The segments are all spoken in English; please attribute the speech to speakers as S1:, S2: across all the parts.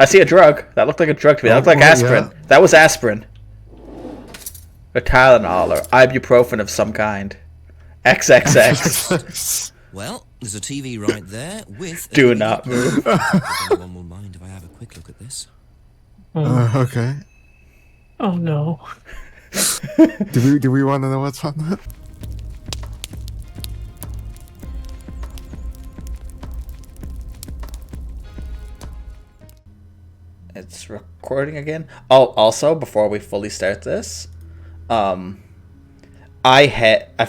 S1: I see a drug. That looked like a drug to me. That looked like aspirin.
S2: Yeah.
S1: That was aspirin. Or Tylenol or ibuprofen of some kind. XXX.
S3: Well, there's a TV right there with...
S1: Do not move.
S3: If anyone will mind if I have a quick look at this.
S2: Okay.
S4: Oh no.
S2: Do we want to know what's on that?
S1: It's recording again. Oh, also, before we fully start this, I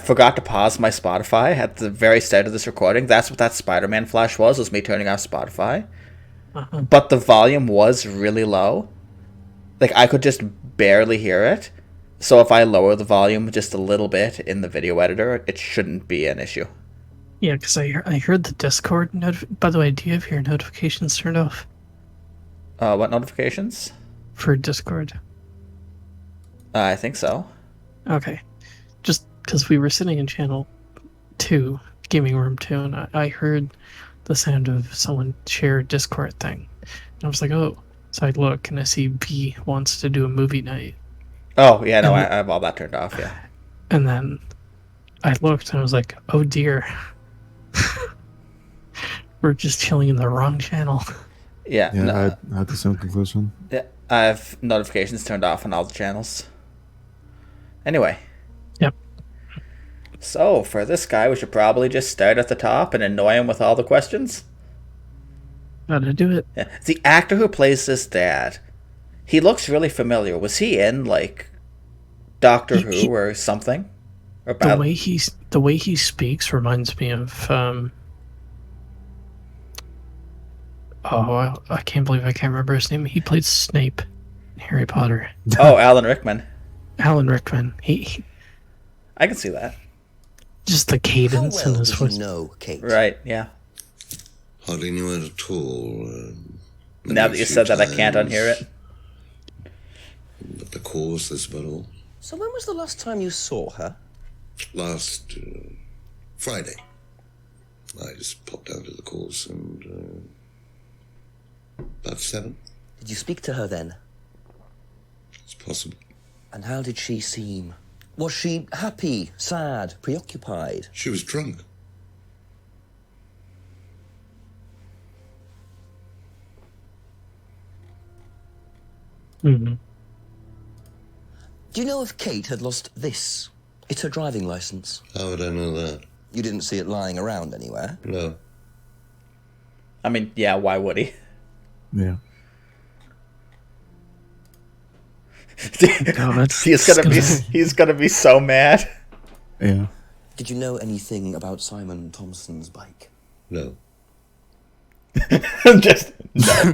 S1: forgot to pause my Spotify at the very start of this recording. That's what that Spider-Man flash was me turning off Spotify. But the volume was really low. Like, I could just barely hear it. So if I lower the volume just a little bit in the video editor, it shouldn't be an issue.
S4: Yeah, because I heard the Discord By the way, do you have your notifications turned off
S1: What notifications?
S4: for Discord?
S1: I think so.
S4: Okay. Just because we were sitting in channel 2, gaming room 2, and I heard the sound of someone share a Discord thing. And I was like, oh. So I look and I see B wants to do a movie night.
S1: Oh, yeah, no, I have all that turned off, yeah.
S4: And then I looked and I was like, oh dear. We're just chilling in the wrong channel.
S1: Yeah,
S2: Yeah,
S1: no,
S2: I had the same conclusion.
S1: yeah, I have notifications turned off on all the channels. Anyway.
S4: Yep.
S1: So, for this guy, we should probably just start at the top and annoy him with all the questions.
S4: Gotta do it.
S1: Yeah. The actor who plays this dad, he looks really familiar. Was he in, like, Doctor Who or something? Or
S4: The way he speaks reminds me of I can't believe I can't remember his name. He played Snape in Harry Potter.
S1: Oh, Alan Rickman.
S4: Alan Rickman. He
S1: I can see that.
S4: just the cadence in his
S3: does he
S4: voice.
S3: know, Kate?
S1: Right, yeah.
S5: Hardly knew it at all.
S1: Now that you said that, I can't unhear it.
S5: But the course, that's about all.
S3: So when was the last time you saw her?
S5: Last Friday, I just popped out of the course and about 7.
S3: Did you speak to her then?
S5: It's possible.
S3: And how did she seem? Was she happy, sad, preoccupied?
S5: She was drunk.
S4: Mm-hmm.
S3: Do you know if Kate had lost this? It's her driving license.
S5: How would I know that?
S3: You didn't see it lying around anywhere?
S5: No.
S1: I mean, yeah, why would he?
S2: Yeah.
S1: He's gonna be so mad.
S2: Yeah.
S3: Did you know anything about Simon Thompson's bike?
S5: No.
S1: Just no.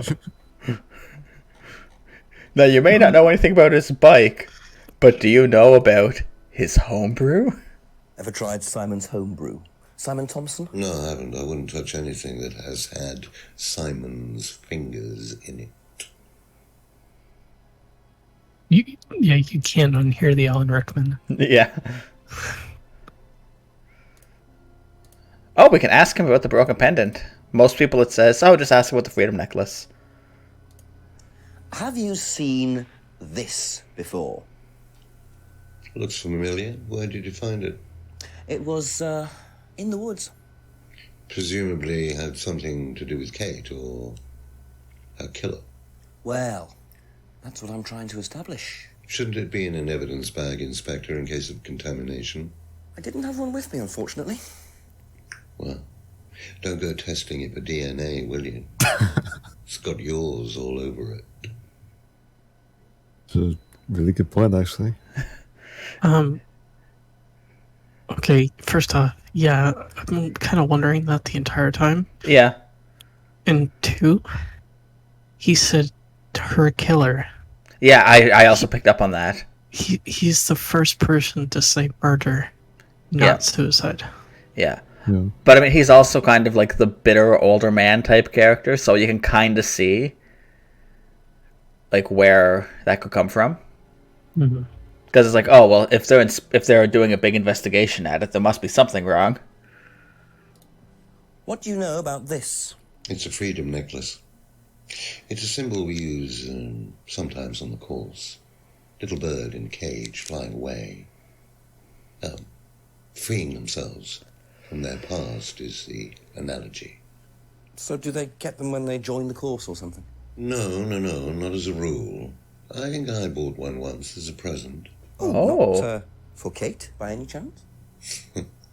S1: Now, you may not know anything about his bike, but do you know about his homebrew?
S3: Ever tried Simon's homebrew? Simon Thompson?
S5: No, I haven't. I wouldn't touch anything that has had Simon's fingers in it.
S4: You can't unhear the Alan Rickman.
S1: Yeah. Oh, we can ask him about the broken pendant. Most people it says, oh, just ask him about the freedom necklace.
S3: Have you seen this before?
S5: Looks familiar. Where did you find it?
S3: It was, in the woods.
S5: Presumably had something to do with Kate or her killer.
S3: Well, that's what I'm trying to establish.
S5: Shouldn't it be in an evidence bag, Inspector, in case of contamination?
S3: I didn't have one with me, unfortunately.
S5: Well, don't go testing it for DNA, will you? It's got yours all over it.
S2: It's a really good point, actually.
S4: Okay, first off, yeah, I'm kind of wondering that the entire time.
S1: Yeah.
S4: And 2, he said her killer.
S1: Yeah, I also picked up on that.
S4: He's the first person to say murder, not suicide.
S1: Yeah.
S2: Yeah.
S1: But I mean, he's also kind of like the bitter older man type character, so you can kind of see like where that could come from.
S4: Mm-hmm.
S1: Because it's like, oh well, if they're doing a big investigation at it, there must be something wrong.
S3: What do you know about this?
S5: It's a freedom necklace. It's a symbol we use sometimes on the course. Little bird in cage flying away. Freeing themselves from their past is the analogy.
S3: So do they get them when they join the course or something?
S5: No, not as a rule. I think I bought one once as a present.
S1: Oh.
S3: Not for Kate, by any chance?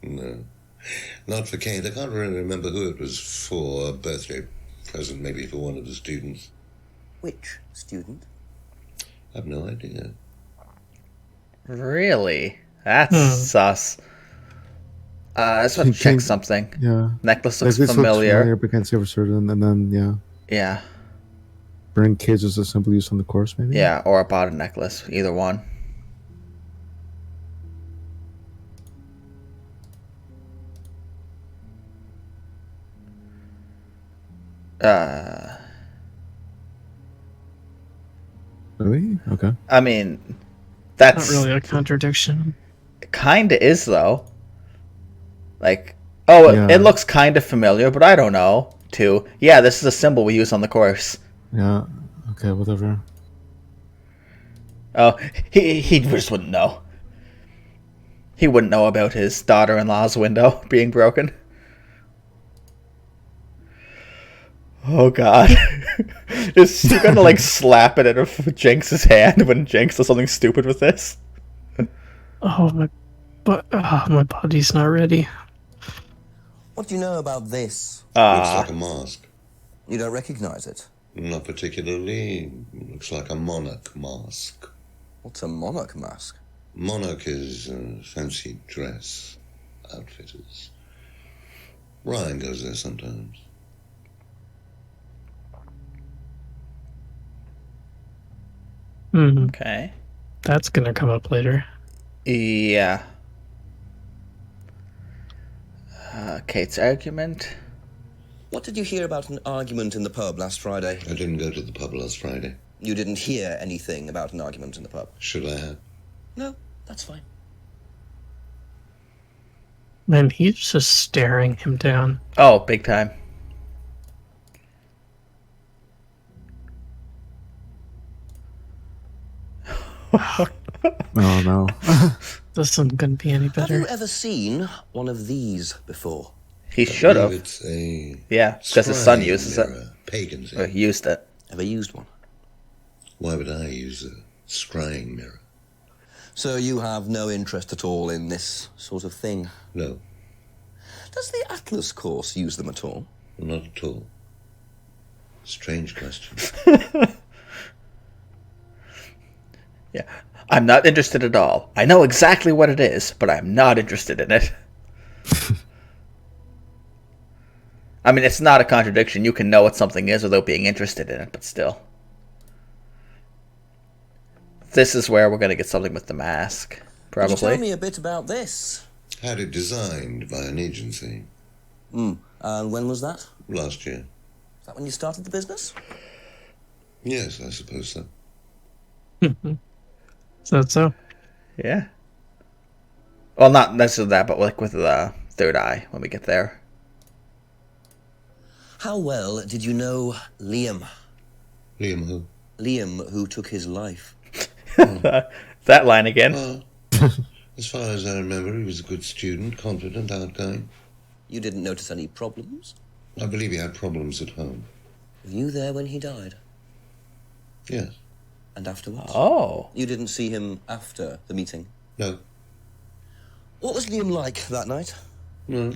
S5: No, not for Kate. I can't really remember who it was for. A birthday present, maybe for one of the students.
S3: Which student?
S5: I've no idea.
S1: Really? That's sus. I just want to check something.
S2: Yeah.
S1: Necklace
S2: Like,
S1: looks
S2: this
S1: familiar.
S2: looks but can't say for certain. And then, yeah.
S1: Yeah.
S2: Burning cage is a symbol used on the course, maybe?
S1: Yeah, or a bottom necklace. Either one.
S2: Really? Okay.
S1: I mean,
S4: Not
S1: that's
S4: really a contradiction.
S1: kinda is though. Like, oh,
S2: Yeah.
S1: it looks kind of familiar, but I don't know. Too. Yeah, this is a symbol we use on the course.
S2: Yeah. Okay, whatever.
S1: Oh, he just wouldn't know. He wouldn't know about his daughter-in-law's window being broken. Oh god. Is he gonna like slap it out of Jinx's hand when Jinx does something stupid with this?
S4: Oh, my body's not ready.
S3: What do you know about this?
S5: Looks like a mask.
S3: You don't recognize it?
S5: Not particularly. Looks like a monarch mask.
S3: What's a monarch mask?
S5: Monarch is fancy dress outfitters. Ryan goes there sometimes.
S1: Okay.
S4: That's gonna come up later.
S1: Yeah. Kate's argument.
S3: What did you hear about an argument in the pub last Friday?
S5: I didn't go to the pub last Friday.
S3: You didn't hear anything about an argument in the pub?
S5: Should I have?
S3: No, that's fine.
S4: Man, he's just staring him down.
S1: Oh, big time.
S2: Oh, no.
S4: This isn't gonna be any
S3: Have
S4: better.
S3: you ever seen one of these before?
S1: He should
S5: I
S1: have.
S5: believe It's a
S1: Yeah, because his son
S5: scrying
S1: uses
S5: mirror,
S1: it.
S5: Pagan
S1: Or
S5: thing.
S1: used it.
S3: Ever used one?
S5: Why would I use a scrying mirror?
S3: So you have no interest at all in this sort of thing?
S5: No,
S3: Does the Atlas course use them at all?
S5: not at all. Strange question.
S1: Yeah. I'm not interested at all. I know exactly what it is, but I'm not interested in it. I mean, it's not a contradiction. You can know what something is without being interested in it, but still. This is where we're going to get something with the mask,
S3: Could you tell
S1: probably.
S3: me a bit about this?
S5: Had it designed by an agency
S3: And when was that?
S5: last year.
S3: Is that when you started the business?
S5: Yes, I suppose so.
S4: Is that so?
S1: Yeah. Well, not necessarily that, but like with the third eye when we get there.
S3: How well did you know Liam?
S5: Liam who?
S3: Liam, who took his life.
S1: That line again.
S5: As far as I remember, he was a good student, confident, outgoing.
S3: You didn't notice any problems?
S5: I believe he had problems at home.
S3: Were you there when he died?
S5: Yes.
S3: And afterwards?
S1: Oh.
S3: You didn't see him after the meeting?
S5: No.
S3: What was Liam like that night?
S5: No.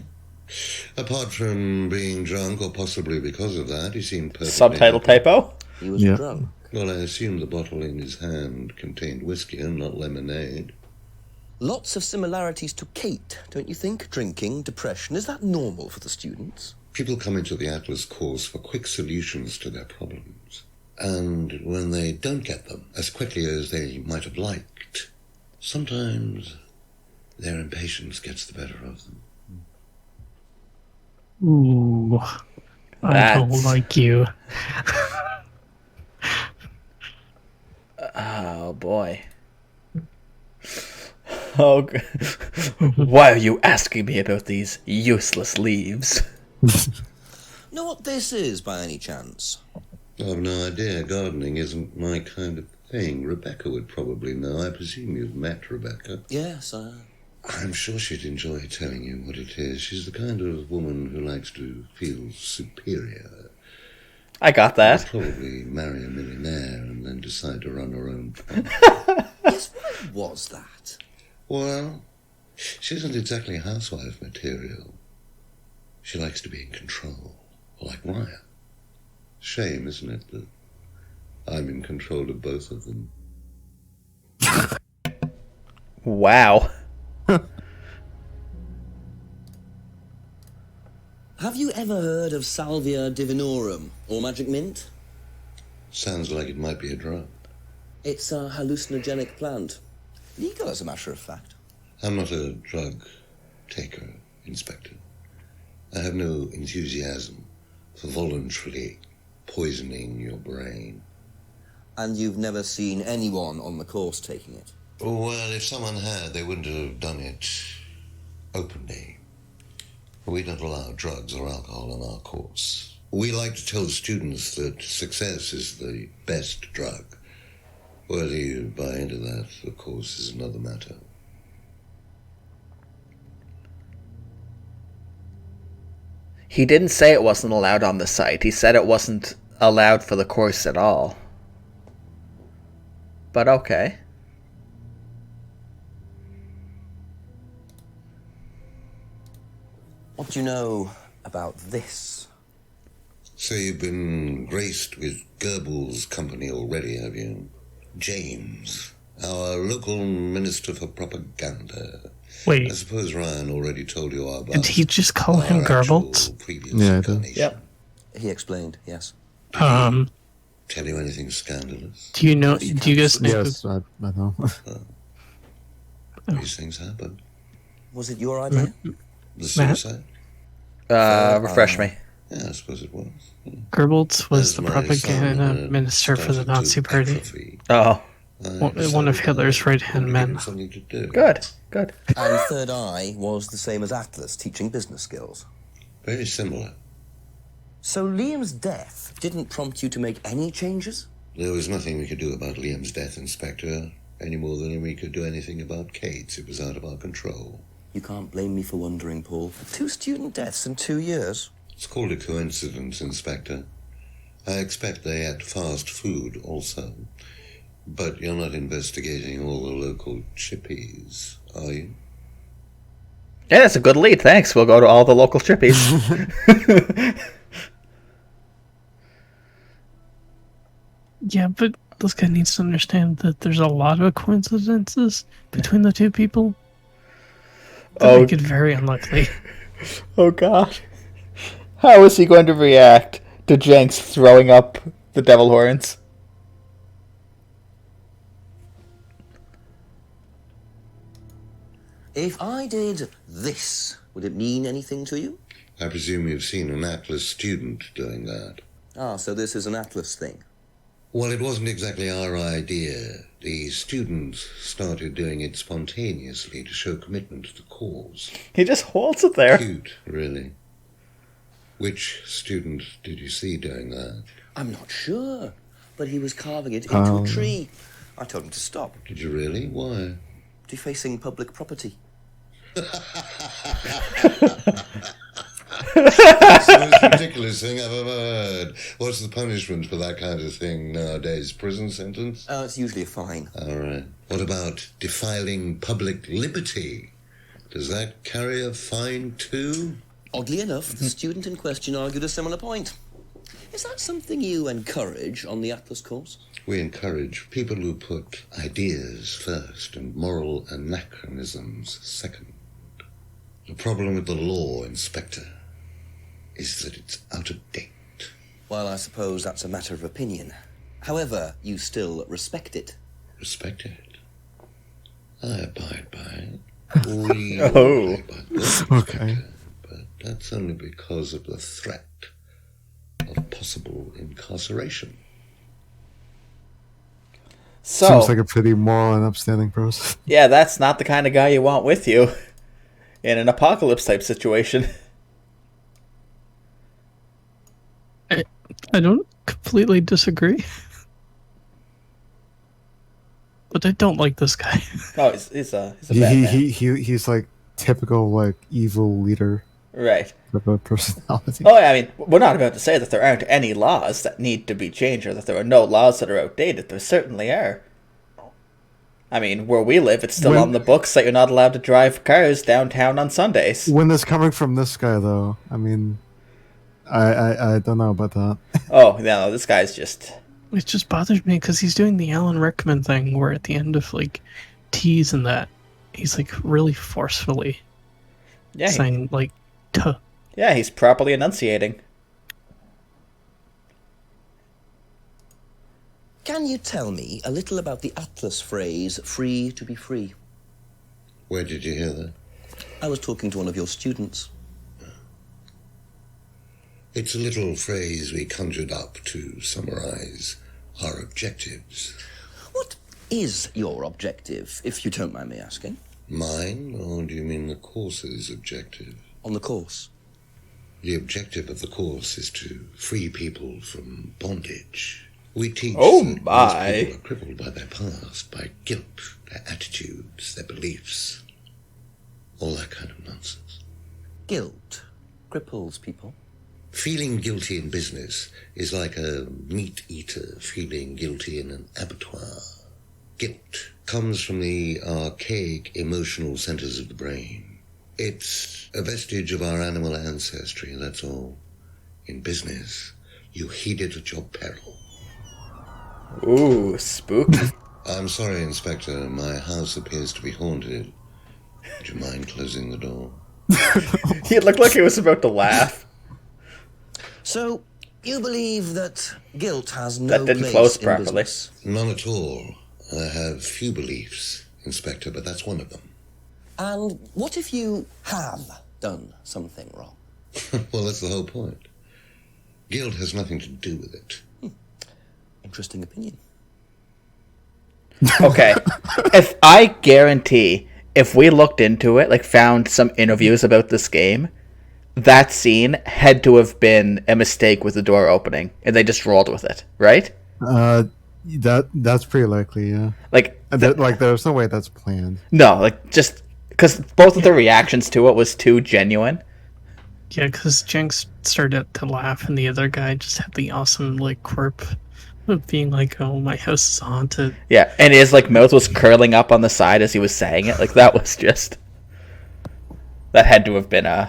S5: Apart from being drunk, or possibly because of that, he seemed perfectly
S1: Subtitle
S5: happy.
S1: typo?
S3: He was
S2: Yeah.
S3: drunk.
S5: Well, I assume the bottle in his hand contained whiskey and not lemonade.
S3: Lots of similarities to Kate, don't you think? Drinking, depression, is that normal for the students?
S5: People come into the Atlas course for quick solutions to their problems. And when they don't get them as quickly as they might have liked, sometimes their impatience gets the better of them.
S4: Ooh. I don't
S1: That's-
S4: like you.
S1: Oh, boy. Oh, why are you asking me about these useless leaves?
S3: Know what this is, by any chance?
S5: I've no idea. Gardening isn't my kind of thing. Rebecca would probably know. I presume you've met Rebecca.
S3: Yes,
S5: I'm sure she'd enjoy telling you what it is. She's the kind of woman who likes to feel superior.
S1: I got that.
S5: She'd probably marry a millionaire and then decide to run her own farm.
S3: Yes, why was that?
S5: Well, she isn't exactly housewife material. She likes to be in control, like Ryan. Shame, isn't it, that I'm in control of both of them?
S1: Wow.
S3: Have you ever heard of Salvia divinorum, or magic mint?
S5: Sounds like it might be a drug.
S3: It's a hallucinogenic plant. Legal, as a matter of fact.
S5: I'm not a drug taker, Inspector. I have no enthusiasm for voluntarily poisoning your brain.
S3: And you've never seen anyone on the course taking it?
S5: Well, if someone had, they wouldn't have done it openly. We don't allow drugs or alcohol on our course. We like to tell students that success is the best drug. Whether you buy into that, of course, is another matter.
S1: He didn't say it wasn't allowed on the site. He said it wasn't allowed for the course at all. But okay.
S3: What do you know about this?
S5: So you've been graced with Goebbels' company already, have you? James, our local minister for propaganda. I
S4: Wait,
S5: suppose Ryan already told you about.
S4: did he just call him
S5: our actual
S4: Goebbels?
S5: previous
S2: Yeah, I did.
S5: incarnation.
S1: Yep.
S3: He explained, yes.
S5: Tell you anything scandalous?
S4: Do you know? Do you guys know?
S2: Yes, I know.
S5: These things happen.
S3: Was it your idea?
S5: The suicide?
S1: Refresh me.
S5: Yeah, I suppose it was.
S4: Goebbels was
S5: As
S4: the
S5: my
S4: propaganda
S5: son,
S4: minister for the
S5: started to
S4: Nazi party.
S5: atrophy,
S1: Oh,
S5: I
S4: One
S5: decided
S4: of Hitler's
S5: I
S4: right-hand
S5: wanted to give
S4: men.
S5: him something to do.
S1: good, good.
S3: And Third Eye was the same as Atlas, teaching business skills.
S5: Very similar.
S3: So Liam's death didn't prompt you to make any changes?
S5: There was nothing we could do about Liam's death, Inspector, any more than we could do anything about Kate's. It was out of our control.
S3: You can't blame me for wondering, Paul. 2 student deaths in 2 years.
S5: It's called a coincidence, Inspector. I expect they ate fast food also. But you're not investigating all the local chippies, are you?
S1: Yeah, that's a good lead. Thanks. We'll go to all the local chippies.
S4: Yeah, but this guy needs to understand that there's a lot of coincidences between the two people that make it very unlikely.
S1: Oh god. How is he going to react to Jenks throwing up the devil horns?
S3: If I did this, would it mean anything to you?
S5: I presume you've seen an Atlas student doing that.
S3: Ah, so this is an Atlas thing.
S5: Well, it wasn't exactly our idea. The students started doing it spontaneously to show commitment to the cause.
S1: He just holds it there.
S5: Cute, really. Which student did you see doing that?
S3: I'm not sure, but he was carving it into a tree. I told him to stop.
S5: Did you really? Why?
S3: Defacing public property.
S5: That's the most ridiculous thing I've ever heard. What's the punishment for that kind of thing nowadays? Prison sentence?
S3: It's usually a fine.
S5: All right. What about defiling public liberty? Does that carry a fine too?
S3: Oddly enough, the student in question argued a similar point. Is that something you encourage on the Atlas course?
S5: We encourage people who put ideas first and moral anachronisms second. The problem with the law, Inspector, is that it's out of date.
S3: Well, I suppose that's a matter of opinion. However, you still respect it.
S5: Respect it. I abide by it. We
S1: Oh.
S5: abide by it,
S2: Okay.
S5: Inspector, but that's only because of the threat of possible incarceration.
S1: So,
S2: Seems like a pretty moral and upstanding person.
S1: yeah, that's not the kind of guy you want with you in an apocalypse type situation.
S4: I don't completely disagree. But I don't like this guy.
S1: Oh, he's a bad man.
S2: He's like typical like evil leader
S1: Right.
S2: type of personality.
S1: Oh, yeah, I mean, we're not about to say that there aren't any laws that need to be changed or that there are no laws that are outdated. There certainly are. I mean, where we live, it's still on the books that you're not allowed to drive cars downtown on Sundays.
S2: When this coming from this guy, though, I mean, I don't know about that.
S1: Oh, no, this guy's just...
S4: It just bothers me because he's doing the Alan Rickman thing where at the end of like teas and that, he's like really forcefully saying like tuh.
S1: Yeah, he's properly enunciating.
S3: Can you tell me a little about the Atlas phrase, free to be free?
S5: Where did you hear that?
S3: I was talking to one of your students.
S5: It's a little phrase we conjured up to summarize our objectives.
S3: What is your objective, if you don't mind me asking?
S5: Mine, or do you mean the course's objective?
S3: On the course.
S5: The objective of the course is to free people from bondage. We teach
S1: Oh
S5: that
S1: my.
S5: most people are crippled by their past, by guilt, their attitudes, their beliefs. All that kind of nonsense.
S3: Guilt cripples people.
S5: Feeling guilty in business is like a meat eater feeling guilty in an abattoir. Guilt comes from the archaic emotional centers of the brain. It's a vestige of our animal ancestry, that's all. In business, you heed it at your peril.
S1: Ooh, spooky.
S5: I'm sorry, Inspector. My house appears to be haunted. Would you mind closing the door?
S1: He looked like he was about to laugh.
S3: So, you believe that guilt has no
S1: That didn't
S3: place
S1: close
S3: in
S1: properly.
S3: business?
S5: None at all. I have few beliefs, Inspector, but that's one of them.
S3: And what if you have done something wrong?
S5: Well, that's the whole point. Guilt has nothing to do with it.
S3: Interesting opinion.
S1: Okay. If I guarantee, if we looked into it, like found some interviews about this game, that scene had to have been a mistake with the door opening, and they just rolled with it, right?
S2: That's pretty likely, yeah.
S1: Like,
S2: Like there's no way that's planned.
S1: no, like just because both of the reactions to it was too genuine.
S4: Yeah, because Jenks started to laugh and the other guy just had the awesome like quirk of being like, "Oh, my house is haunted."
S1: Yeah, and his like mouth was curling up on the side as he was saying it. Like that was just that had to have been an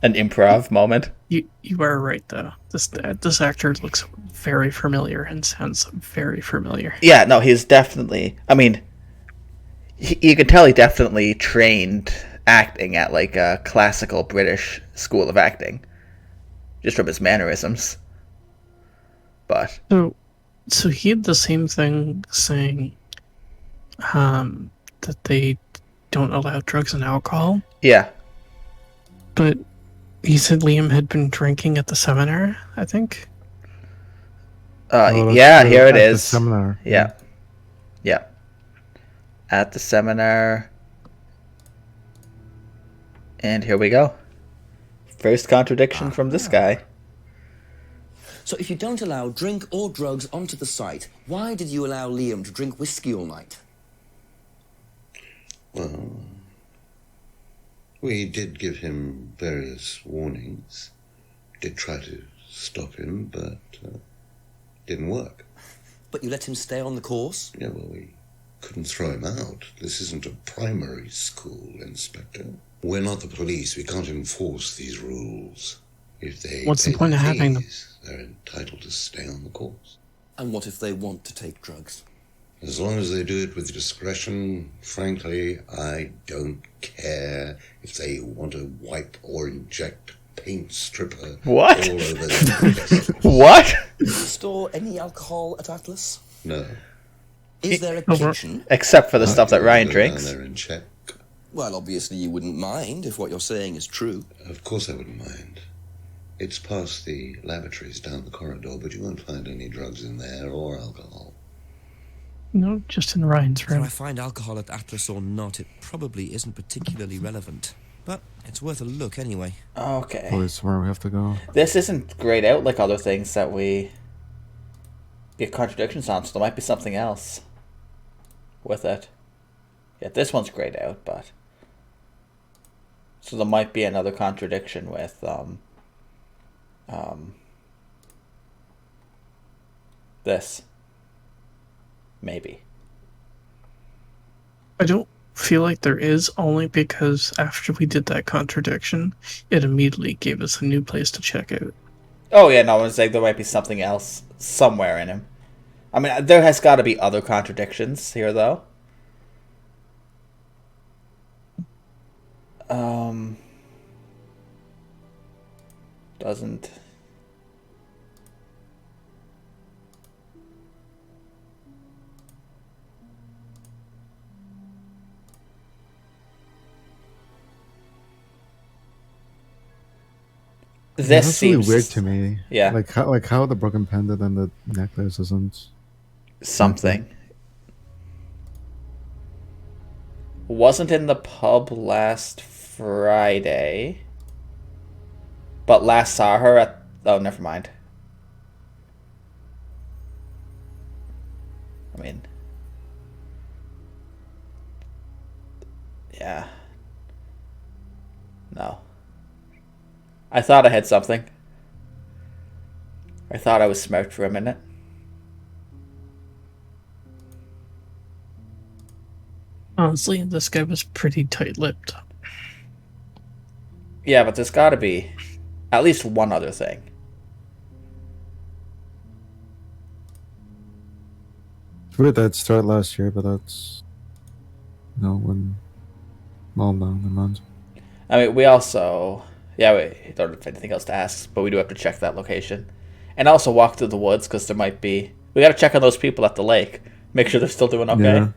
S1: improv moment.
S4: You are right though. This actor looks very familiar and sounds very familiar.
S1: Yeah, no, he's definitely. I mean, you can tell he definitely trained acting at like a classical British school of acting, just from his mannerisms. But
S4: So he had the same thing saying that they don't allow drugs and alcohol,
S1: yeah,
S4: but he said Liam had been drinking at the seminar, I think.
S1: yeah, here it
S2: at the
S1: is.
S2: seminar.
S1: Yeah, yeah, at the seminar, and here we go. First contradiction from this guy.
S3: So if you don't allow drink or drugs onto the site, why did you allow Liam to drink whiskey all night?
S5: Well, we did give him various warnings. Did try to stop him, but didn't work.
S3: But you let him stay on the course?
S5: Yeah, well, we couldn't throw him out. This isn't a primary school, Inspector. We're not the police. We can't enforce these rules. If they
S4: What's the
S5: pay
S4: point of having them?
S5: fees, they're entitled to stay on the course.
S3: And what if they want to take drugs?
S5: As long as they do it with discretion, frankly, I don't care if they want to wipe or inject paint stripper
S1: What?
S5: all over their vessels.
S1: What?
S3: Store any alcohol at Atlas?
S5: No.
S3: Is there a
S4: Over.
S3: kitchen?
S1: Except for the stuff that Ryan
S5: Go
S1: drinks.
S5: down there and check.
S3: Well, obviously you wouldn't mind if what you're saying is true.
S5: Of course I wouldn't mind. It's past the lavatories down the corridor, but you won't find any drugs in there or alcohol.
S4: No, just in Ryan's
S6: Whether I
S4: room.
S6: find alcohol at Atlas or not, it probably isn't particularly relevant. But it's worth a look anyway.
S1: Okay.
S2: Probably somewhere we have to go.
S1: This isn't grayed out like other things that we get contradictions on, so there might be something else with it. Yeah, this one's grayed out, but so there might be another contradiction with this. Maybe.
S4: I don't feel like there is, only because after we did that contradiction, it immediately gave us a new place to check out.
S1: Oh yeah, no, I was saying there might be something else somewhere in him. I mean, there has got to be other contradictions here, though. Doesn't. This
S2: That's really
S1: seems
S2: weird to me.
S1: Yeah.
S2: Like how the broken pendant and the necklace isn't
S1: something. Wasn't in the pub last Friday, but last saw her at. Oh, never mind. I mean, yeah. No. I thought I had something. I thought I was smart for a minute.
S4: Honestly, this guy was pretty tight-lipped.
S1: Yeah, but there's got to be at least one other thing.
S2: It's weird that started last year, but that's when well known the month.
S1: I mean, we also, yeah, we don't have anything else to ask, but we do have to check that location, and also walk through the woods because there might be. We got to check on those people at the lake, make sure they're still doing okay.
S2: Yeah.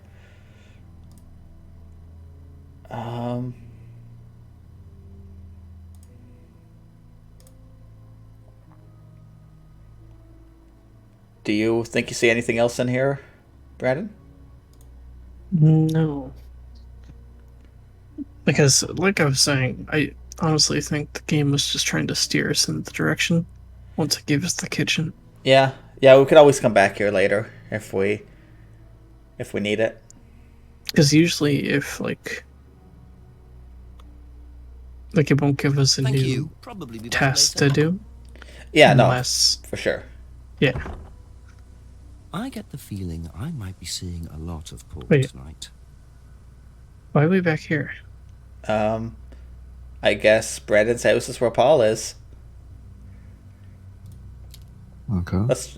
S1: Do you think you see anything else in here, Brandon?
S4: No. Because, like I was saying, I honestly think the game was just trying to steer us in the direction once it gave us the kitchen.
S1: Yeah, we could always come back here later if we need it.
S4: Because usually, if like it won't give us a
S3: Thank
S4: new
S3: you. Probably be back
S4: task to
S3: later.
S4: do.
S1: Yeah,
S4: Unless,
S1: no, for sure.
S4: Yeah.
S6: I get the feeling I might be seeing a lot of Paul
S4: Wait.
S6: tonight.
S4: Why are we back here?
S1: I guess Brandon's house is where Paul is.
S2: Okay.
S1: Let's.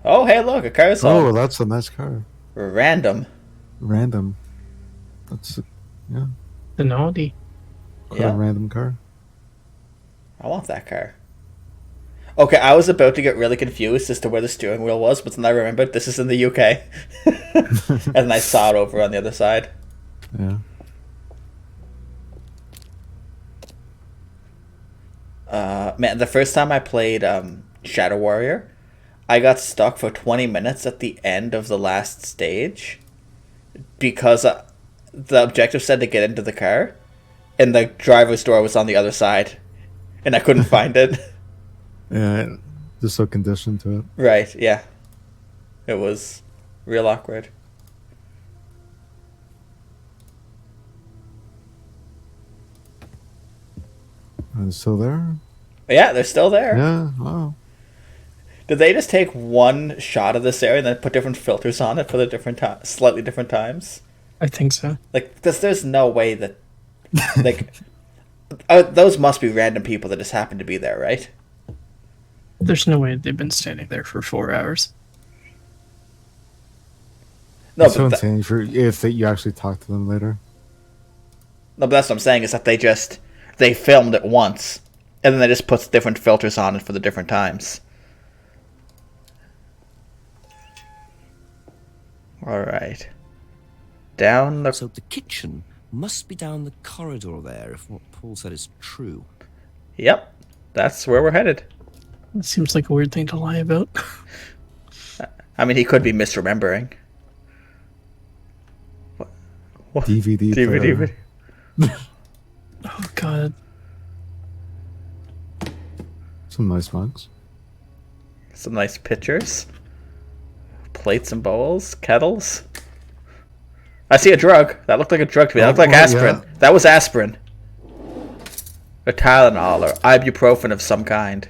S1: Oh, hey, look, a car's
S2: Oh,
S1: home.
S2: that's a nice car.
S1: Random.
S2: Random. That's yeah.
S4: The naughty.
S2: Quite
S1: Yeah.
S2: a random car.
S1: I want that car. Okay, I was about to get really confused as to where the steering wheel was, but then I remembered this is in the UK. And then I saw it over on the other side.
S2: Yeah.
S1: Man, the first time I played Shadow Warrior, I got stuck for 20 minutes at the end of the last stage because the objective said to get into the car, and the driver's door was on the other side, and I couldn't find it.
S2: Yeah. Just so conditioned to it.
S1: Right, yeah. It was real awkward.
S2: It's still there?
S1: Yeah, they're still there.
S2: Yeah. Wow.
S1: Did they just take one shot of this area and then put different filters on it for the different slightly different times?
S4: I think so.
S1: Like, there's no way that, like, those must be random people that just happen to be there, right?
S4: There's no way they've been standing there for 4 hours.
S1: No,
S2: It's so
S1: but
S2: insane if you actually talk to them later.
S1: no, but that's what I'm saying is that they filmed it once, and then they just put different filters on it for the different times. All right. Down the.
S6: So the kitchen must be down the corridor there, if what Paul said is true.
S1: Yep, that's where we're headed.
S4: It seems like a weird thing to lie about.
S1: I mean, he could be misremembering. What?
S2: DVD
S1: DVD.
S2: player.
S4: Oh god.
S2: Some nice mugs.
S1: Some nice pictures. Plates and bowls. Kettles. I see a drug. That looked like a drug to me. That looked like aspirin.
S2: Yeah.
S1: That was aspirin. Or Tylenol or ibuprofen of some kind.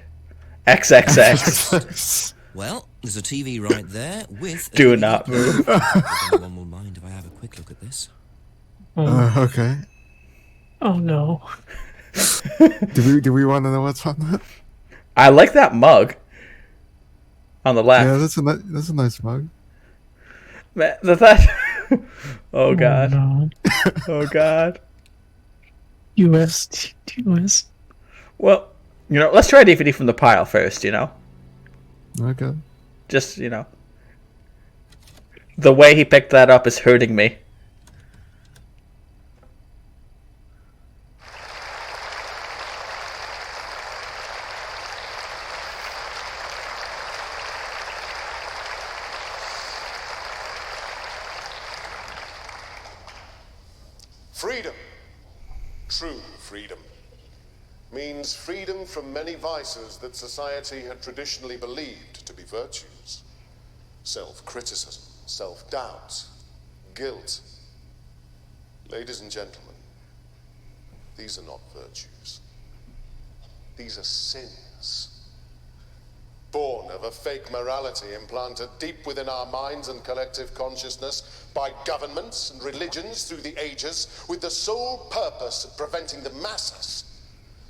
S1: XXX.
S6: Well, there's a TV right there with...
S1: Do not move.
S6: If anyone will mind if I have a quick look at this.
S2: Okay.
S4: Oh no.
S2: Do we want to know what's on that?
S1: I like that mug. On the left.
S2: Yeah, that's a nice mug.
S1: Man, that... Oh god.
S4: No.
S1: Oh god.
S4: US.
S1: Well, let's try a DVD from the pile first,
S2: Okay.
S1: Just, the way he picked that up is hurting me.
S7: Freedom, true freedom, means freedom from many vices that society had traditionally believed to be virtues. Self-criticism, self-doubt, guilt. Ladies and gentlemen, these are not virtues. These are sins. Born of a fake morality implanted deep within our minds and collective consciousness by governments and religions through the ages, with the sole purpose of preventing the masses,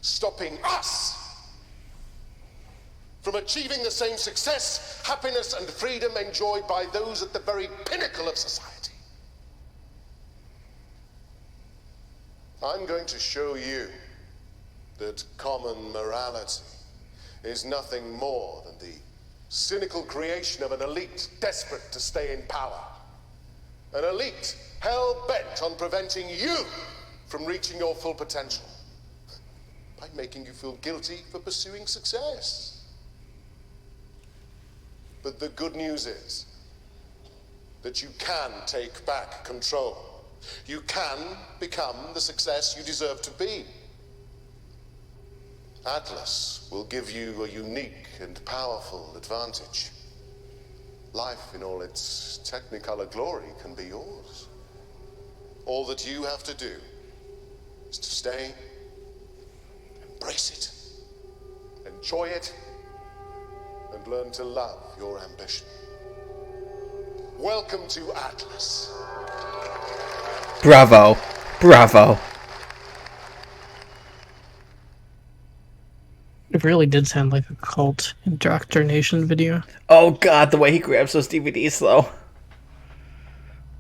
S7: stopping us from achieving the same success, happiness, and freedom enjoyed by those at the very pinnacle of society. I'm going to show you that common morality is nothing more than the cynical creation of an elite desperate to stay in power. An elite hell-bent on preventing you from reaching your full potential by making you feel guilty for pursuing success. But the good news is that you can take back control. You can become the success you deserve to be. Atlas will give you a unique and powerful advantage. Life in all its technicolor glory can be yours. All that you have to do is to stay, embrace it, enjoy it, and learn to love your ambition. Welcome to Atlas.
S1: Bravo. Bravo.
S4: It really did sound like a cult indoctrination video.
S1: Oh god, the way he grabs those DVDs though.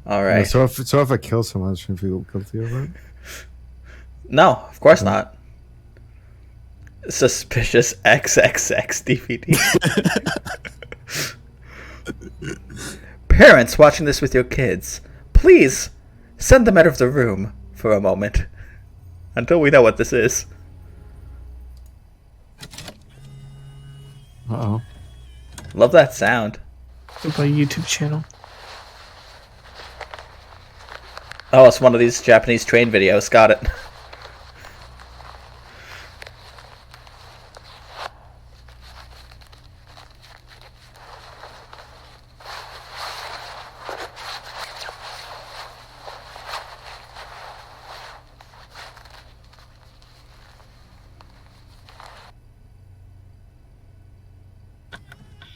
S1: Alright.
S2: Yeah, so if I kill someone, I shouldn't feel guilty of it.
S1: No, of course not. Suspicious XXX DVD. Parents watching this with your kids, please send them out of the room for a moment until we know what this is.
S2: Uh-oh.
S1: Love that sound.
S4: My YouTube channel.
S1: Oh, it's one of these Japanese train videos. Got it.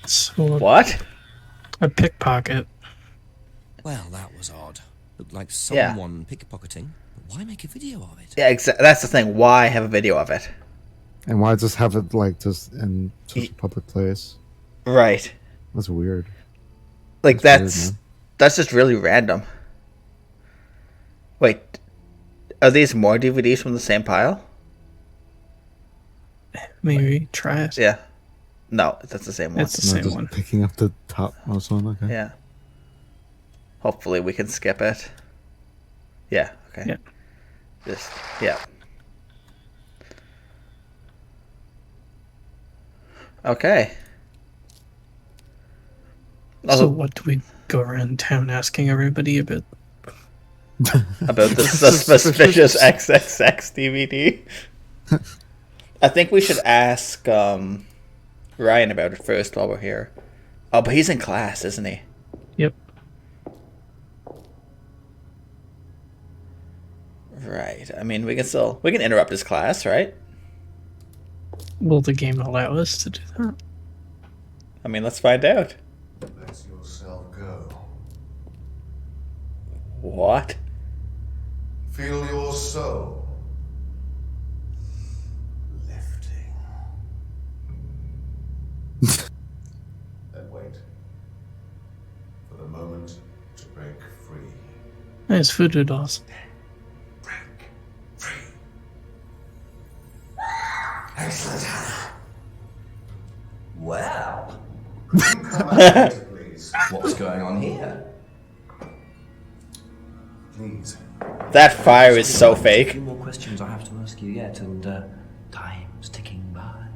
S4: So
S1: What?
S4: a pickpocket.
S6: Well, that was odd. Looked like someone pickpocketing. But why make a video of it?
S1: Yeah, that's the thing. Why have a video of it?
S2: And why just have it like just in such a public place?
S1: Right.
S2: That's weird.
S1: Like
S2: That's weird,
S1: that's just really random. Wait, are these more DVDs from the same pile?
S4: Maybe try it.
S1: Yeah. No, that's the same one.
S4: It's the
S2: No,
S4: same
S2: just
S4: one.
S2: picking up the topmost one. Okay.
S1: Yeah. Hopefully we can skip it. Yeah, okay.
S4: Yeah.
S1: Just, yeah. Okay.
S4: So
S1: Also,
S4: what do we go around town asking everybody about?
S1: about the suspicious XXX DVD. I think we should ask Ryan about it first while we're here. Oh, but he's in class, isn't he?
S4: Yep.
S1: Right. I mean, we can interrupt his class, right?
S4: Will the game allow us to do that?
S1: I mean, let's find out.
S7: Let yourself go.
S1: What?
S7: Feel your soul lifting. Then wait for the moment to break free.
S4: Nice voodoo dolls.
S7: Break free. Excellent, Hannah.
S8: Well,
S7: Come out later, please.
S8: what's going on here?
S7: Please.
S1: That fire is so
S8: A
S1: fake.
S8: few more questions I have to ask you yet, and time's ticking by.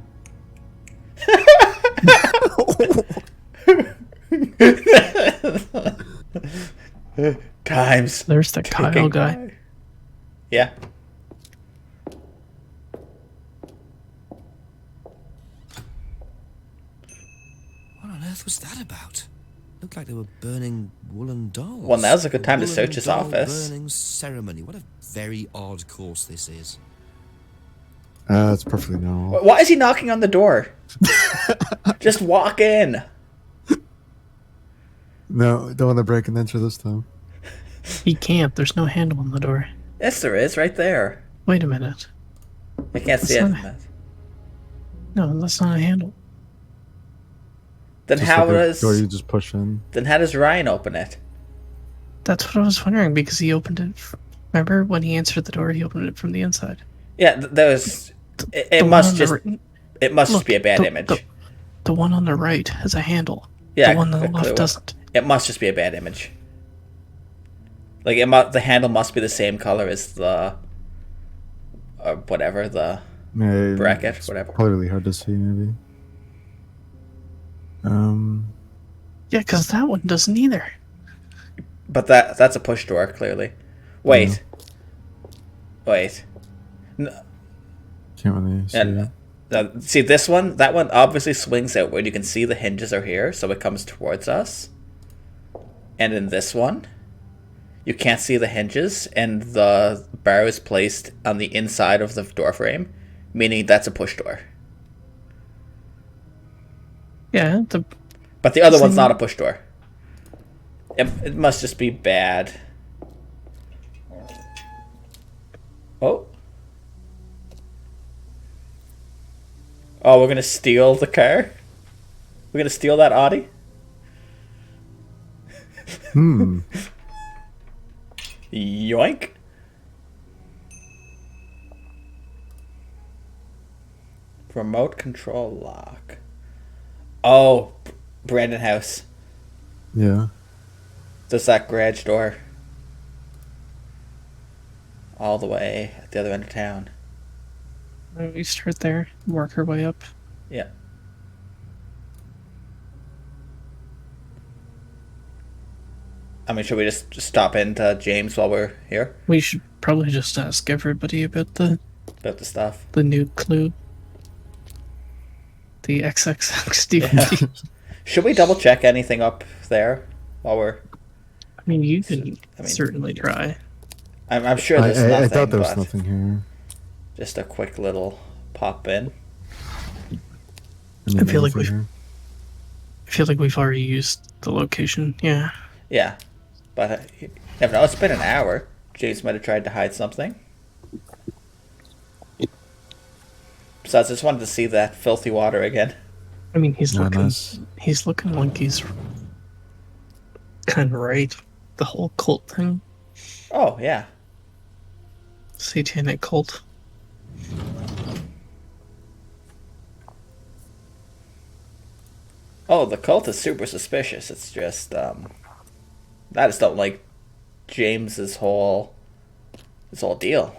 S1: Times.
S4: There's the Kyle
S1: ticking
S4: guy.
S1: by. Yeah.
S6: What on earth was that about? Looked like they were burning woolen dolls.
S1: Well, now's a good time to
S6: Woolen
S1: search his
S6: doll
S1: office.
S6: Burning ceremony. What a very odd course this is.
S2: It's perfectly normal.
S1: Why is he knocking on the door? Just walk in.
S2: No, don't want to break and enter this time.
S4: He can't. There's no handle on the door.
S1: Yes, there is, right there.
S4: Wait a minute.
S1: I can't see it.
S4: That's not- No, that's not a handle.
S1: Then
S2: Just
S1: how
S2: like a
S1: does
S2: door you just push in.
S1: Ryan open it?
S4: That's what I was wondering because he opened it. Remember when he answered the door? He opened it from the inside.
S1: Yeah, there was. It
S4: The one
S1: must
S4: on the
S1: just.
S4: ri-
S1: It must just
S4: Look,
S1: be a bad
S4: the-
S1: image.
S4: The one on the right has a handle.
S1: Yeah,
S4: The one on the
S1: clearly
S4: left doesn't.
S1: It must just be a bad image. Like the handle must be the same color as the, or whatever the
S2: Yeah,
S1: bracket,
S2: it's
S1: whatever.
S2: Probably really hard to see, maybe.
S4: Yeah, because that one doesn't either.
S1: But that's a push door, clearly. Wait. Wait.
S2: Can't really see.
S1: And see this one? That one obviously swings outward. You can see the hinges are here, so it comes towards us. And in this one, you can't see the hinges, and the bar is placed on the inside of the door frame, meaning that's a push door.
S4: Yeah,
S1: But the other one's
S4: Same.
S1: not a push door. It must just be bad. Oh. Oh, we're gonna steal the car? We're gonna steal that Audi? Yoink. Remote control lock. Oh, Brandon House.
S2: Yeah.
S1: There's that garage door. All the way at the other end of town.
S4: we start there, work our way up.
S1: Yeah. I mean, should we just stop into James while we're here?
S4: We should probably just ask everybody about the
S1: About the stuff.
S4: new clue. The XXX DVD.
S1: Should we double check anything up there while we're...
S4: I mean, you can
S1: I mean-
S4: certainly try.
S1: I'm sure there's
S2: I
S1: nothing,
S2: thought there was
S1: but
S2: nothing here.
S1: just a quick little pop in.
S2: And
S4: I feel like
S2: nothing
S4: we've- I feel like we've already used the location. Yeah.
S1: Yeah. But you never know. It's been an hour. James might have tried to hide something. Besides, I just wanted to see that filthy water again.
S4: I mean, he's
S2: Yeah,
S4: looking.
S2: nice.
S4: He's looking like he's kind of right. The whole cult thing,
S1: Oh, yeah.
S4: satanic cult.
S1: Oh, the cult is super suspicious. It's just, I just don't like James's whole, his whole deal.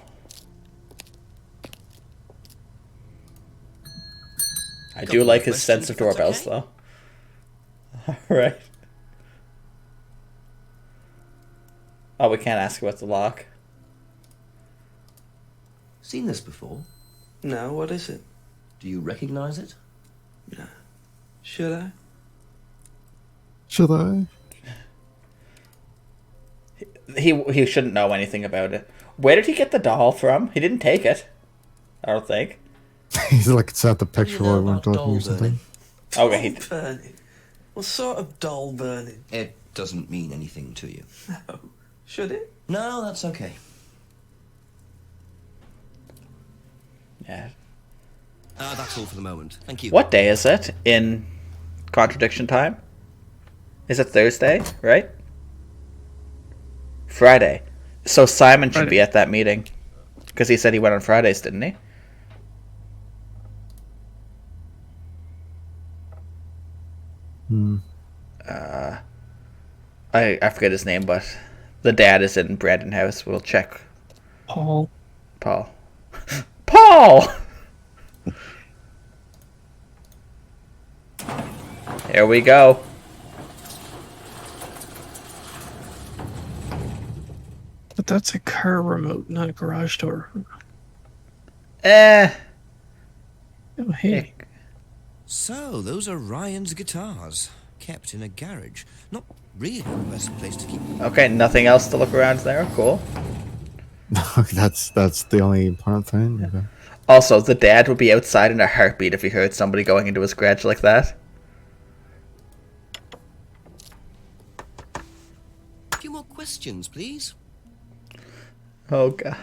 S1: I do like his sense of doorbells, though. Alright. Oh, we can't ask about the lock.
S8: Seen this before?
S3: No, what is it?
S8: Do you recognize it? Should I?
S2: Should I?
S1: He shouldn't know anything about it. Where did he get the doll from? He didn't take it. I don't think.
S2: He's like, it's not the
S8: What do you
S2: picture
S8: know
S2: while we weren't
S8: about
S2: talking or
S8: doll
S2: something.
S8: burning?
S1: Okay,
S8: Doll burning? What sort of doll burning?
S3: It doesn't mean anything to you.
S8: No. Should it?
S3: No, that's okay.
S1: yeah.
S6: That's all for the moment. Thank you.
S1: What day is it in Contradiction time? Is it Thursday, right? Friday. So Simon should be
S4: Friday.
S1: at that meeting. Because he said he went on Fridays, didn't he? I forget his name, but the dad is in Brandon House. We'll check.
S4: Paul.
S1: Paul. Paul! Here we go.
S4: But that's a car remote, not a garage door.
S1: Eh.
S4: Oh, hey.
S6: So, those are Ryan's guitars, kept in a garage. Not really the best place to keep them.
S1: Okay, nothing else to look around there. Cool.
S2: That's the only important thing. Okay.
S1: Also, the dad would be outside in a heartbeat if he heard somebody going into his garage like that.
S6: A few more questions, please.
S1: Oh, God.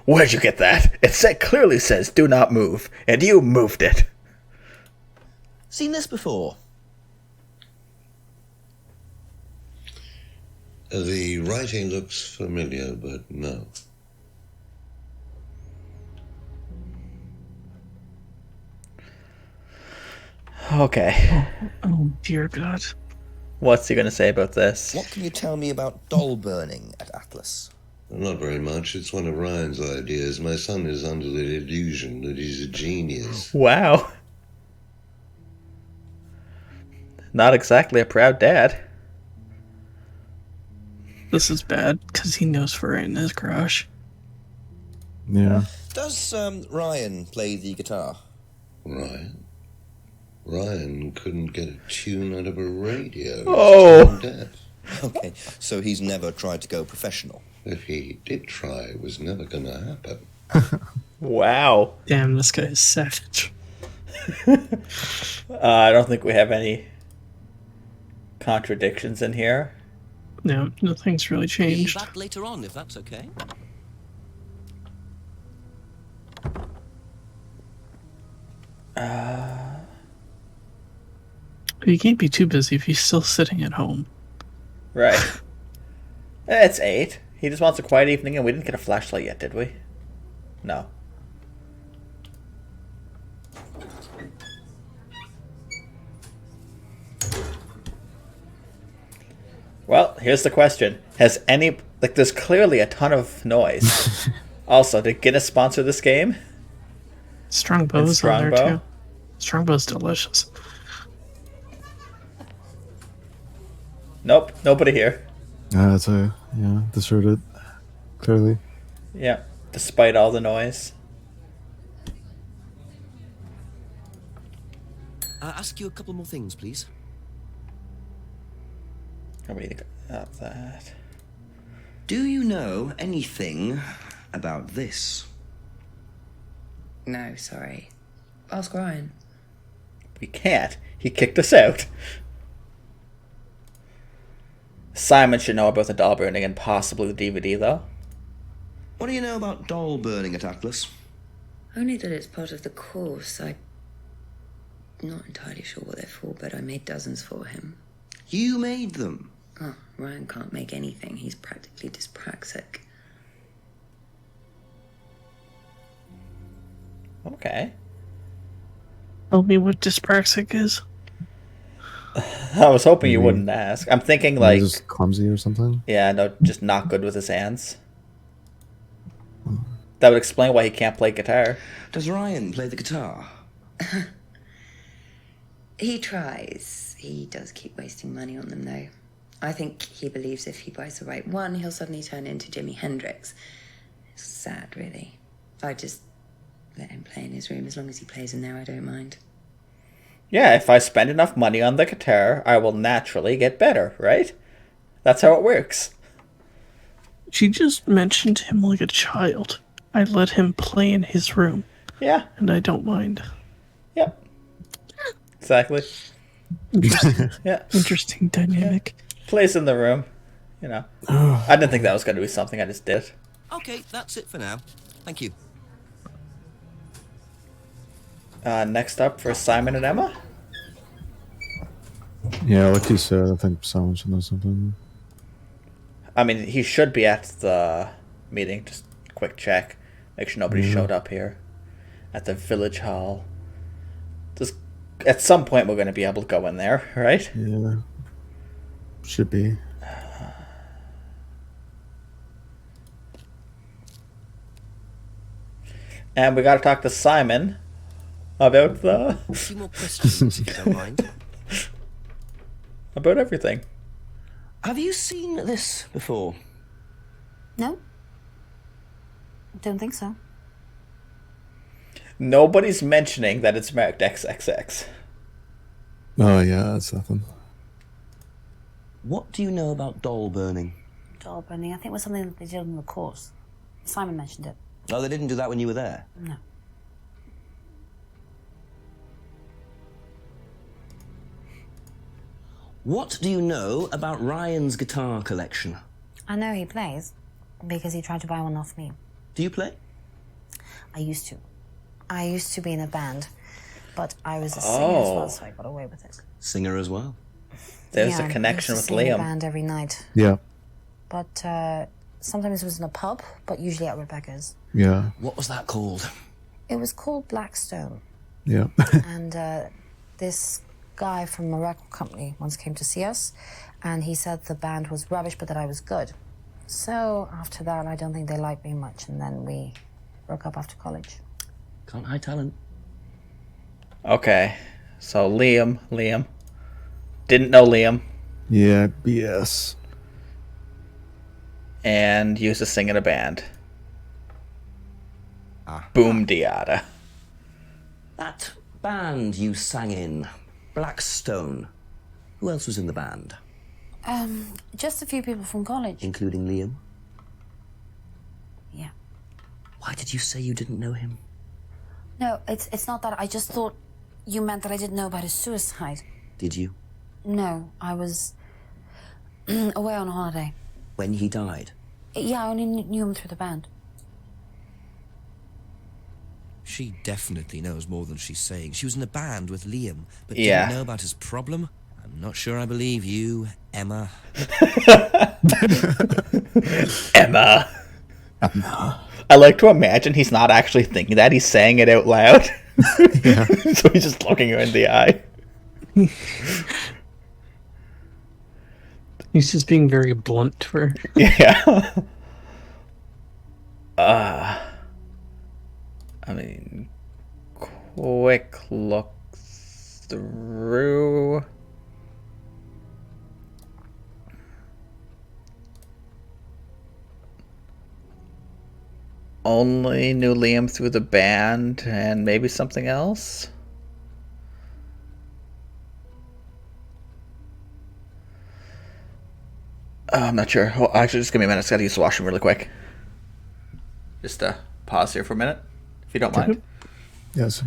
S1: Where'd you get that? Clearly says do not move, and you moved it.
S3: Seen this before?
S5: The writing looks familiar, but no.
S1: Okay.
S4: Oh, dear God.
S1: What's he going to say about this?
S3: What can you tell me about doll burning at Atlas?
S5: Not very much. It's one of Ryan's ideas. My son is under the illusion that he's a genius.
S1: Wow. Not exactly a proud dad.
S4: This is bad because he knows we're in his garage.
S2: Yeah.
S3: Does Ryan play the guitar?
S5: Ryan? Ryan couldn't get a tune out of a radio. He's
S1: Oh.
S5: tone deaf.
S3: Okay, so he's never tried to go professional.
S5: If he did try, it was never going to happen.
S1: Wow.
S4: Damn, this guy is savage.
S1: I don't think we have any contradictions in here.
S4: No, nothing's really
S6: Be
S4: changed.
S6: back later on, if that's okay.
S4: He can't be too busy if he's still sitting at home.
S1: Right. It's 8. He just wants a quiet evening, and we didn't get a flashlight yet, did we? No. Well, here's the question. Has any... Like, there's clearly a ton of noise. Also, did Guinness sponsor this game?
S4: Strongbow's on there
S1: Strongbow?
S4: too. Strongbow's delicious.
S1: Nope, nobody here.
S2: That's deserted. Clearly.
S1: Yeah, despite all the noise.
S6: Ask you a couple more things, please.
S1: What do you think about that?
S3: Do you know anything about this?
S9: No, sorry. Ask Ryan.
S1: We can't. He kicked us out. Simon should know about the doll burning and possibly the DVD, though.
S3: What do you know about doll burning at Atlas?
S9: Only that it's part of the course. I'm not entirely sure what they're for, but I made dozens for him.
S3: You made them.
S9: Oh, Ryan can't make anything. He's practically dyspraxic.
S1: Okay.
S4: Tell me what dyspraxic is.
S1: I was hoping you
S2: Maybe-
S1: wouldn't ask. I'm thinking,
S2: He's
S1: like...
S2: just clumsy or something.
S1: Yeah, no, just not good with his hands. That would explain why he can't play guitar.
S3: Does Ryan play the guitar?
S9: He tries. He does keep wasting money on them, though. I think he believes if he buys the right one, he'll suddenly turn into Jimi Hendrix. It's sad, really. I just let him play in his room. As long as he plays in there, I don't mind.
S1: Yeah, if I spend enough money on the guitar, I will naturally get better, right? That's how it works.
S4: She just mentioned him like a child. I let him play in his room.
S1: Yeah.
S4: And I don't mind.
S1: Yep. Exactly.
S4: Interesting.
S1: Yeah.
S4: Interesting dynamic.
S1: Plays in the room. You know. I didn't think that was going to be something. I just did.
S6: Okay, that's it for now. Thank you.
S1: Next up for Simon and Emma.
S2: Yeah, like you said, I think someone should know something.
S1: I mean, he should be at the meeting. Just quick check. Make sure nobody showed up here. At the village hall. Just at some point we're going to be able to go in there, right?
S2: Yeah. Should be.
S1: And we got to talk to Simon about
S6: A few more questions, if you don't mind.
S1: about everything.
S3: Have you seen this before?
S10: No. Don't think so.
S1: Nobody's mentioning that it's marked XXX.
S2: Oh, yeah, that's nothing.
S3: What do you know about doll burning?
S10: Doll burning, I think it was something that they did on the course. Simon mentioned it.
S3: Oh, they didn't do that when you were there?
S10: No.
S3: What do you know about Ryan's guitar collection?
S10: I know he plays because he tried to buy one off me.
S3: Do you play?
S10: I used to. I used to be in a band, but I was a singer as well, so I got away with it.
S3: Singer as well.
S1: There's a connection with
S10: I used to sing in a
S1: Liam.
S10: band every night.
S2: Yeah.
S10: But sometimes it was in a pub, but usually at Rebecca's.
S2: Yeah.
S3: What was that called?
S10: It was called Blackstone.
S2: Yeah.
S10: And this guy from a record company once came to see us, and he said the band was rubbish, but that I was good. So after that, I don't think they liked me much, and then we broke up after college.
S3: Can't hide talent.
S1: Okay. So Liam. Didn't know Liam.
S2: Yeah, BS.
S1: And used to sing in a band. Boom diada.
S3: That band you sang in, Blackstone. Who else was in the band?
S10: Just a few people from college.
S3: Including Liam?
S10: Yeah.
S3: Why did you say you didn't know him?
S10: No, it's not that. I just thought you meant that I didn't know about his suicide.
S3: Did you?
S10: No, I was away on holiday.
S3: When he died?
S10: Yeah, I only knew him through the band.
S6: She definitely knows more than she's saying. She was in a band with Liam, but
S1: Yeah.
S6: didn't know about his problem. I'm not sure I believe you, Emma.
S1: Emma. I like to imagine he's not actually thinking that. He's saying it out loud. So he's just looking her in the eye.
S4: He's just being very blunt to her.
S1: Yeah. I mean, quick look through. Only knew Liam through the band and maybe something else. I'm not sure. Oh, actually, just give me a minute. I just gotta use the washroom really quick. Just pause here for a minute, if you don't mind.
S2: Yes.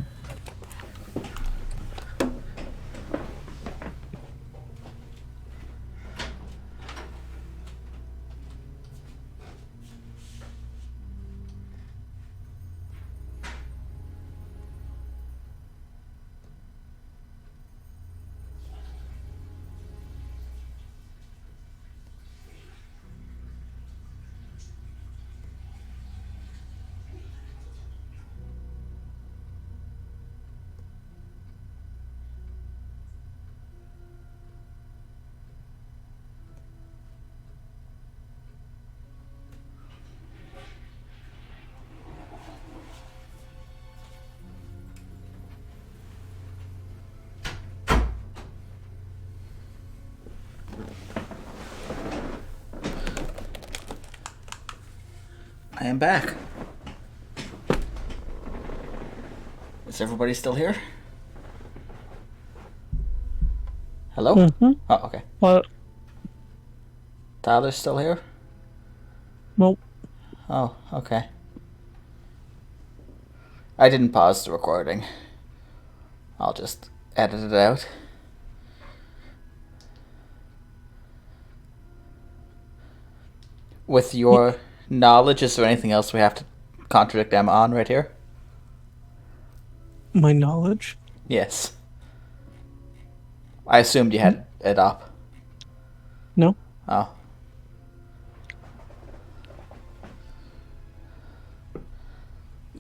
S1: I am back. Is everybody still here? Hello?
S4: Mm-hmm.
S1: Oh, okay.
S4: What?
S1: Tyler's still here?
S4: Nope.
S1: Oh, okay. I didn't pause the recording. I'll just edit it out. With your knowledge, is there anything else we have to contradict Emma on right here?
S4: My knowledge?
S1: Yes. I assumed you had it up.
S4: No.
S1: Oh.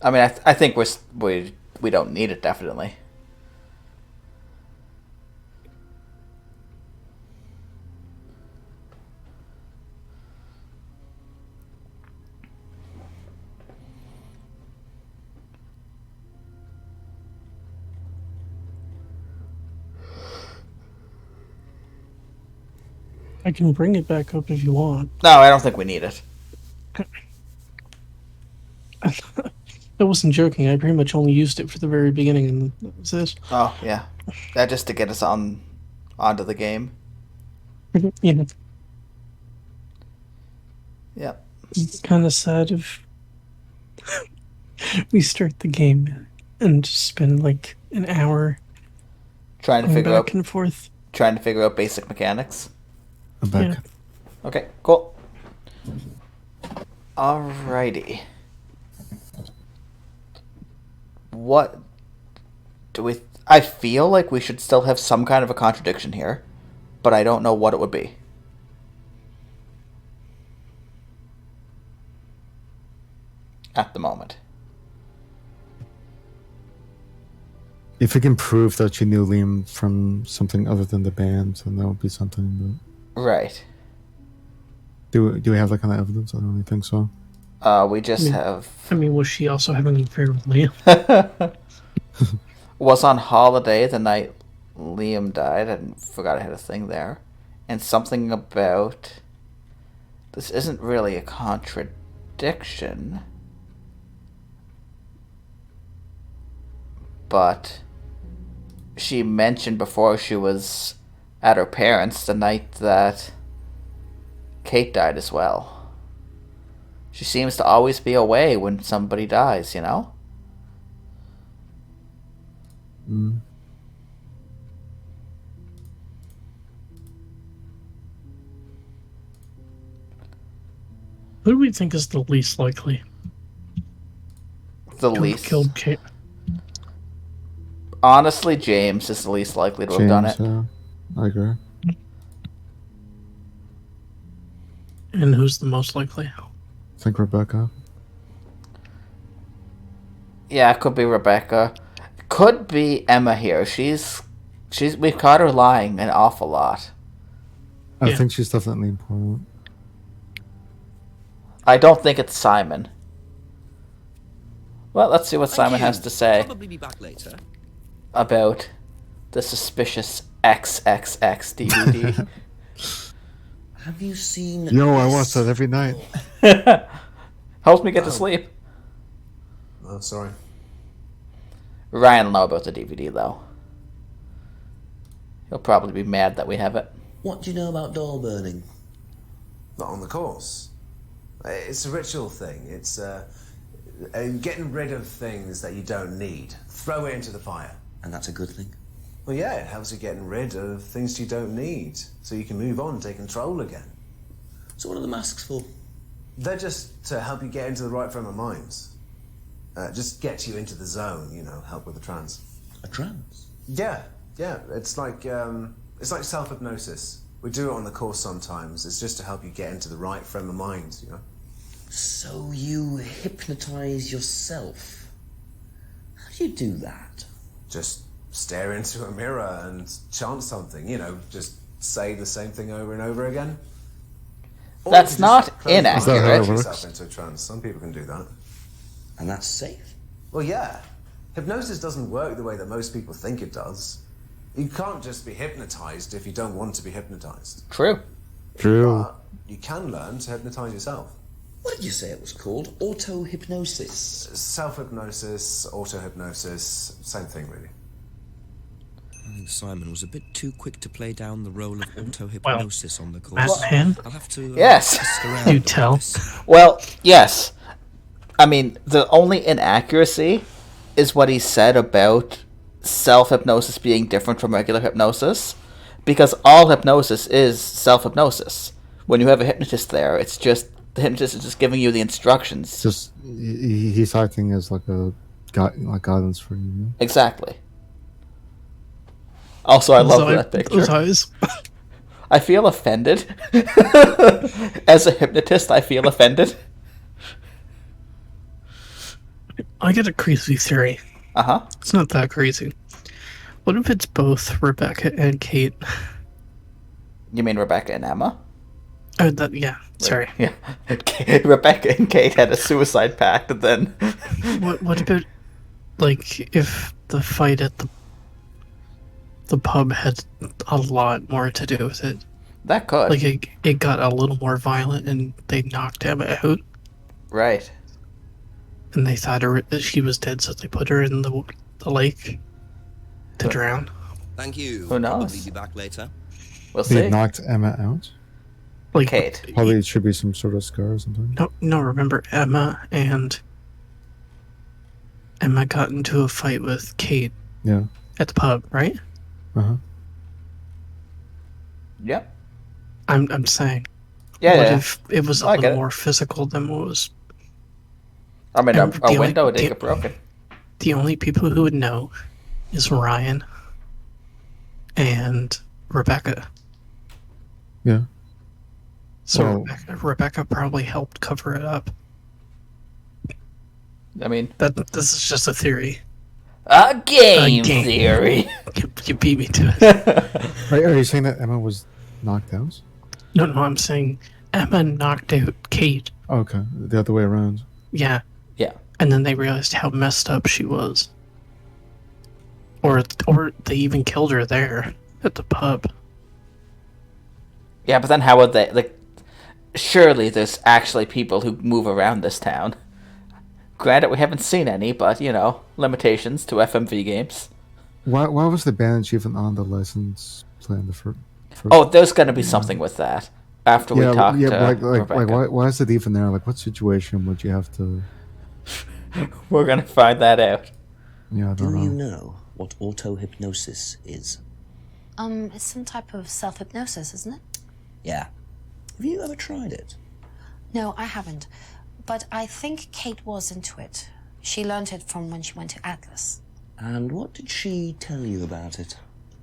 S1: I mean, I think we don't need it, definitely.
S4: I can bring it back up if you want.
S1: No, I don't think we need it.
S4: I wasn't joking. I pretty much only used it for the very beginning, and that was it.
S1: Oh, yeah. Just to get us onto the game.
S4: Yeah.
S1: Yep.
S4: It's kind of sad if we start the game and just spend like an hour
S1: Trying to
S4: going
S1: figure
S4: back
S1: out
S4: and forth.
S1: trying to figure out basic mechanics.
S2: I'm back.
S4: Yeah.
S1: Okay, cool. Alrighty. What do we... I feel like we should still have some kind of a contradiction here, but I don't know what it would be. At the moment.
S2: If we can prove that you knew Liam from something other than the band, then that would be something.
S1: Right.
S2: But do we have that kind of evidence? I don't really think so.
S1: We just have...
S4: I mean, was she also having an affair with Liam?
S1: Was on holiday the night Liam died. I forgot I had a thing there. And something about... This isn't really a contradiction. But she mentioned before she was at her parents' the night that Kate died as well. She seems to always be away when somebody dies, you know?
S2: Mm.
S4: Who do we think is the least likely?
S1: The
S4: to have
S1: least.
S4: killed Kate?
S1: Honestly, James is the least likely to have done it.
S2: I agree.
S4: And who's the most likely?
S2: I think Rebecca.
S1: Yeah, it could be Rebecca. Could be Emma here. We've caught her lying an awful lot.
S2: I
S4: Yeah.
S2: think she's definitely important.
S1: I don't think it's Simon. Well, let's see what
S6: Thank
S1: Simon
S6: you.
S1: has to say
S6: Probably be back later.
S1: about the suspicious XXX DVD.
S3: Have you seen...
S2: Yo, I watch that every night.
S1: Helps me get to sleep.
S3: Oh, sorry.
S1: Ryan will know about the DVD, though. He'll probably be mad that we have it.
S3: What do you know about doll burning?
S11: Not on the course. It's a ritual thing. It's getting rid of things that you don't need. Throw it into the fire.
S3: And that's a good thing?
S11: Well, yeah, it helps you getting rid of things you don't need, so you can move on, take control again.
S3: So what are the masks for?
S11: They're just to help you get into the right frame of mind. Just get you into the zone, you know, help with the trance.
S3: A trance?
S11: Yeah. It's like self-hypnosis. We do it on the course sometimes. It's just to help you get into the right frame of mind, you know.
S3: So you hypnotize yourself? How do you do that?
S11: Just stare into a mirror and chant something, you know, just say the same thing over and over again. Or
S1: That's
S11: you can
S1: not
S11: just close your eyes and
S1: inaccurate.
S11: get yourself into a trance. Some people can do that.
S3: And that's safe?
S11: Well, yeah. Hypnosis doesn't work the way that most people think it does. You can't just be hypnotized if you don't want to be hypnotized.
S1: True.
S2: True.
S11: But you can learn to hypnotize yourself.
S3: What did you say it was called? Auto-hypnosis.
S11: Self-hypnosis, auto-hypnosis, same thing, really.
S6: I think Simon was a bit too quick to play down the role of auto-hypnosis on the course.
S4: Matt,
S6: I'll have to
S1: Yes.
S6: ask around
S4: You
S6: about
S4: tell.
S6: this.
S1: Well, yes. I mean, the only inaccuracy is what he said about self-hypnosis being different from regular hypnosis, because all hypnosis is self-hypnosis. When you have a hypnotist there, it's just the hypnotist is just giving you the instructions.
S2: Just he's acting as like a guidance for you. You know?
S1: Exactly. Also, I love that picture.
S4: Those eyes.
S1: I feel offended. As a hypnotist, I feel offended.
S4: I get a crazy theory.
S1: Uh-huh.
S4: It's not that crazy. What if it's both Rebecca and Kate?
S1: You mean Rebecca and Emma?
S4: Yeah, sorry.
S1: Yeah. Rebecca and Kate had a suicide pact, and then...
S4: What about, like, if the fight at the pub had a lot more to do with it?
S1: That could.
S4: Like, it got a little more violent, and they knocked Emma out,
S1: Right.
S4: and they thought she was dead, so they put her in the lake to drown.
S6: Thank you.
S1: Who knows?
S6: Probably be back later.
S1: We'll
S2: They
S1: see.
S2: knocked Emma out.
S4: Like,
S1: Kate.
S2: Probably it should be some sort of scar or something.
S4: No, remember Emma got into a fight with Kate
S2: Yeah.
S4: at the pub, right?
S2: Uh-huh.
S1: Yep.
S4: I'm saying.
S1: Yeah,
S4: What
S1: yeah.
S4: if it was a
S1: I get
S4: little
S1: it.
S4: more physical than what was...
S1: I mean,
S4: And
S1: a window did get broken.
S4: The only people who would know is Ryan and Rebecca.
S2: Yeah.
S4: So
S2: Well-
S4: Rebecca probably helped cover it up.
S1: I mean...
S4: This is just a theory.
S1: A game theory.
S4: You beat me to it.
S2: Are you saying that Emma was knocked out?
S4: No, I'm saying Emma knocked out Kate.
S2: Okay, the other way around.
S4: Yeah.
S1: Yeah.
S4: And then they realized how messed up she was. Or they even killed her there at the pub.
S1: Yeah, but then how would they... Like, surely there's actually people who move around this town. Granted, we haven't seen any, but, you know, limitations to FMV games.
S2: Why was the bandage even on the license plan? The first?
S1: Oh, there's going to be something with that. After we talk to
S2: like
S1: Rebecca.
S2: why is it even there? Like, what situation would you have to...
S1: We're going to find that out.
S2: Yeah, I don't
S3: Do
S2: know.
S3: you know what auto-hypnosis is?
S10: It's some type of self-hypnosis, isn't it?
S3: Yeah. Have you ever tried it?
S10: No, I haven't. But I think Kate was into it. She learned it from when she went to Atlas.
S3: And what did she tell you about it?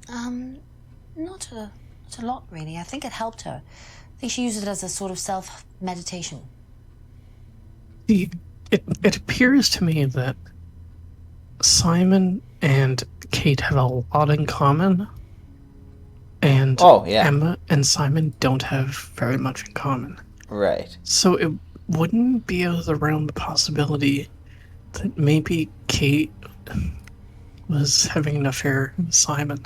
S10: Not a lot, really. I think it helped her. I think she used it as a sort of self-meditation.
S4: It appears to me that Simon and Kate have a lot in common. And Emma and Simon don't have very much in common.
S1: Right.
S4: So it wouldn't be out of the realm of possibility that maybe Kate was having an affair with Simon.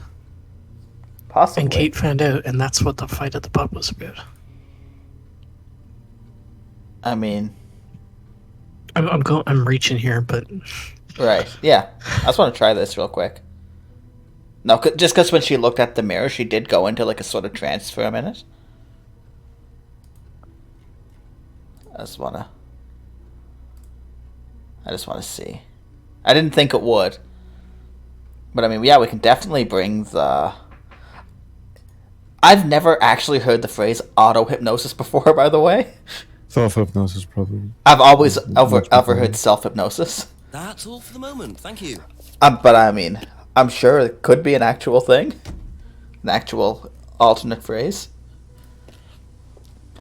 S1: Possibly.
S4: And Kate found out, and that's what the fight at the pub was about.
S1: I mean...
S4: I'm reaching here, but...
S1: Right, yeah. I just want to try this real quick. No, just because when she looked at the mirror, she did go into like a sort of trance for a minute. I just want to see. I didn't think it would. But I mean, yeah, we can definitely bring the... I've never actually heard the phrase auto-hypnosis before, by the way.
S2: Self-hypnosis, probably.
S1: I've always ever heard self-hypnosis.
S6: That's all for the moment. Thank you.
S1: But I mean, I'm sure it could be an actual thing. An actual alternate phrase.